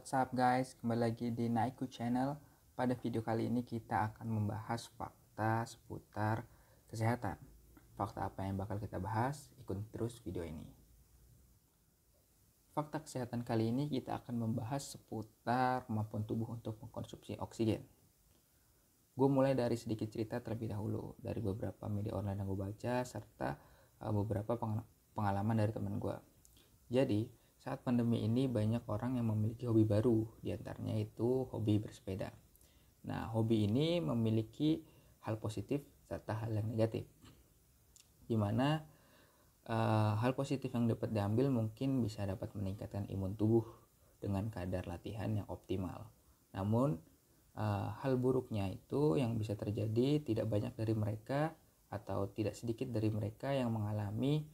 What's up guys, kembali lagi di Naiku Channel. Pada video kali ini kita akan membahas fakta seputar kesehatan. Fakta apa yang bakal kita bahas? Ikuti terus video ini. Fakta kesehatan kali ini kita akan membahas seputar kemampuan tubuh untuk mengkonsumsi oksigen. Gue mulai dari sedikit cerita terlebih dahulu dari beberapa media online yang gue baca serta beberapa pengalaman dari teman gue. Jadi saat pandemi ini banyak orang yang memiliki hobi baru, diantaranya itu hobi bersepeda. Nah, hobi ini memiliki hal positif serta hal yang negatif. Dimana hal positif yang dapat diambil mungkin bisa dapat meningkatkan imun tubuh dengan kadar latihan yang optimal. Namun hal buruknya itu yang bisa terjadi tidak banyak dari mereka atau tidak sedikit dari mereka yang mengalami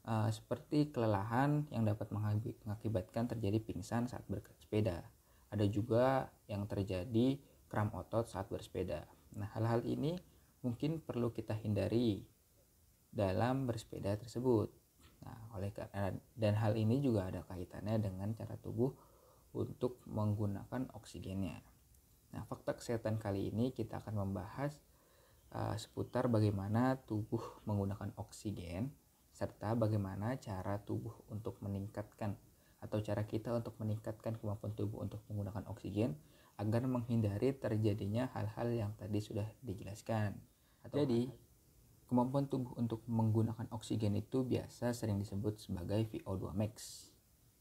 seperti kelelahan yang dapat mengakibatkan terjadi pingsan saat bersepeda. Ada juga yang terjadi kram otot saat bersepeda. Nah, hal-hal ini mungkin perlu kita hindari dalam bersepeda tersebut. Nah, dan hal ini juga ada kaitannya dengan cara tubuh untuk menggunakan oksigennya. Nah, fakta kesehatan kali ini kita akan membahas seputar bagaimana tubuh menggunakan oksigen serta bagaimana cara tubuh untuk meningkatkan atau cara kita untuk meningkatkan kemampuan tubuh untuk menggunakan oksigen agar menghindari terjadinya hal-hal yang tadi sudah dijelaskan. Jadi, kemampuan tubuh untuk menggunakan oksigen itu biasa sering disebut sebagai VO2 max,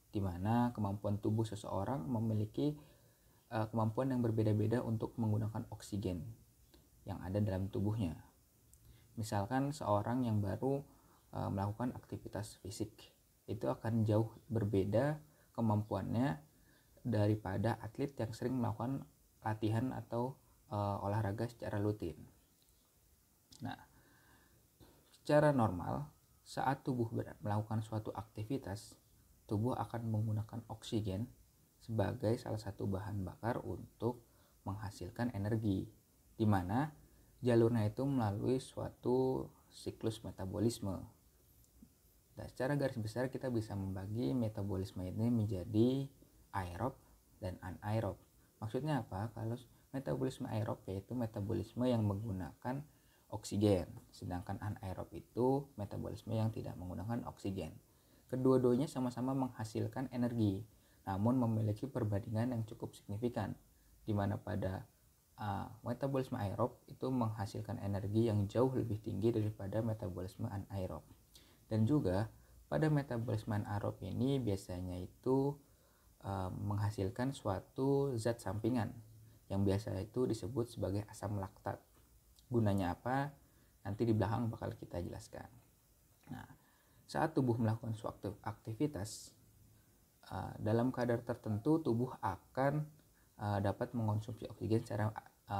di mana kemampuan tubuh seseorang memiliki kemampuan yang berbeda-beda untuk menggunakan oksigen yang ada dalam tubuhnya. Misalkan seorang yang baru melakukan aktivitas fisik itu akan jauh berbeda kemampuannya daripada atlet yang sering melakukan latihan atau olahraga secara rutin. Nah, secara normal saat tubuh melakukan suatu aktivitas, tubuh akan menggunakan oksigen sebagai salah satu bahan bakar untuk menghasilkan energi, di mana jalurnya itu melalui suatu siklus metabolisme. Nah, secara garis besar kita bisa membagi metabolisme ini menjadi aerob dan anaerob. Maksudnya apa? Kalau metabolisme aerob yaitu metabolisme yang menggunakan oksigen, sedangkan anaerob itu metabolisme yang tidak menggunakan oksigen. Kedua-duanya sama-sama menghasilkan energi, namun memiliki perbandingan yang cukup signifikan, di mana pada metabolisme aerob itu menghasilkan energi yang jauh lebih tinggi daripada metabolisme anaerob. Dan juga pada metabolisme anaerob ini biasanya itu menghasilkan suatu zat sampingan yang biasa itu disebut sebagai asam laktat. Gunanya apa? Nanti di belakang bakal kita jelaskan. Nah, saat tubuh melakukan suatu aktivitas, dalam kadar tertentu tubuh akan dapat mengkonsumsi oksigen secara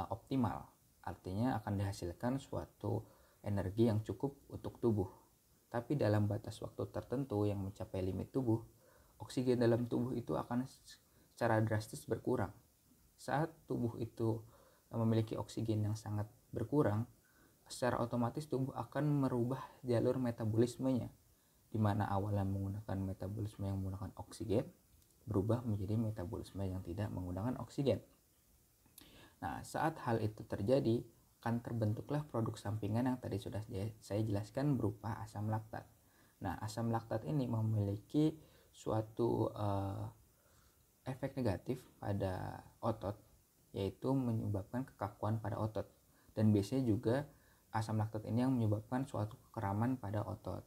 optimal. Artinya akan dihasilkan suatu energi yang cukup untuk tubuh. Tapi dalam batas waktu tertentu yang mencapai limit tubuh, oksigen dalam tubuh itu akan secara drastis berkurang. Saat tubuh itu memiliki oksigen yang sangat berkurang, secara otomatis tubuh akan merubah jalur metabolismenya, di mana awalnya menggunakan metabolisme yang menggunakan oksigen, berubah menjadi metabolisme yang tidak menggunakan oksigen. Nah, saat hal itu terjadi, akan terbentuklah produk sampingan yang tadi sudah saya jelaskan berupa asam laktat. Nah, asam laktat ini memiliki suatu efek negatif pada otot, yaitu menyebabkan kekakuan pada otot. Dan biasanya juga asam laktat ini yang menyebabkan suatu kekeraman pada otot.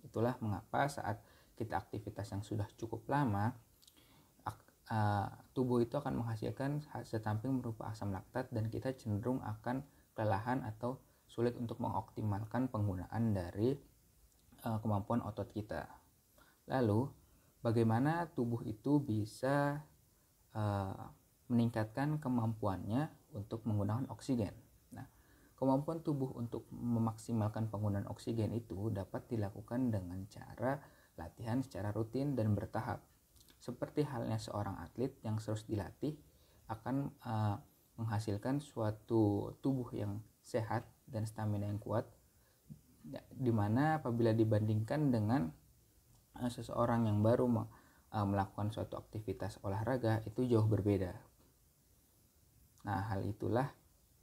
Itulah mengapa saat kita aktivitas yang sudah cukup lama, tubuh itu akan menghasilkan zat samping berupa asam laktat dan kita cenderung akan kelelahan atau sulit untuk mengoptimalkan penggunaan dari kemampuan otot kita. Lalu, bagaimana tubuh itu bisa meningkatkan kemampuannya untuk menggunakan oksigen? Nah, kemampuan tubuh untuk memaksimalkan penggunaan oksigen itu dapat dilakukan dengan cara latihan secara rutin dan bertahap. Seperti halnya seorang atlet yang terus dilatih akan menghasilkan suatu tubuh yang sehat dan stamina yang kuat, dimana apabila dibandingkan dengan seseorang yang baru melakukan suatu aktivitas olahraga itu jauh berbeda. Nah, hal itulah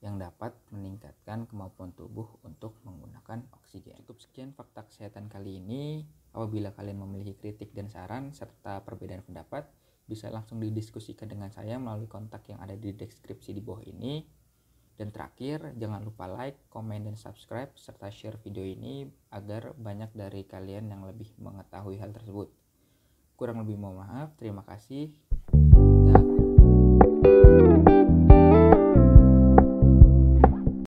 yang dapat meningkatkan kemampuan tubuh untuk menggunakan oksigen. Cukup sekian fakta kesehatan kali ini. Apabila kalian memiliki kritik dan saran serta perbedaan pendapat, bisa langsung didiskusikan dengan saya melalui kontak yang ada di deskripsi di bawah ini. Dan terakhir, jangan lupa like, komen, dan subscribe, serta share video ini agar banyak dari kalian yang lebih mengetahui hal tersebut. Kurang lebih mohon maaf, terima kasih.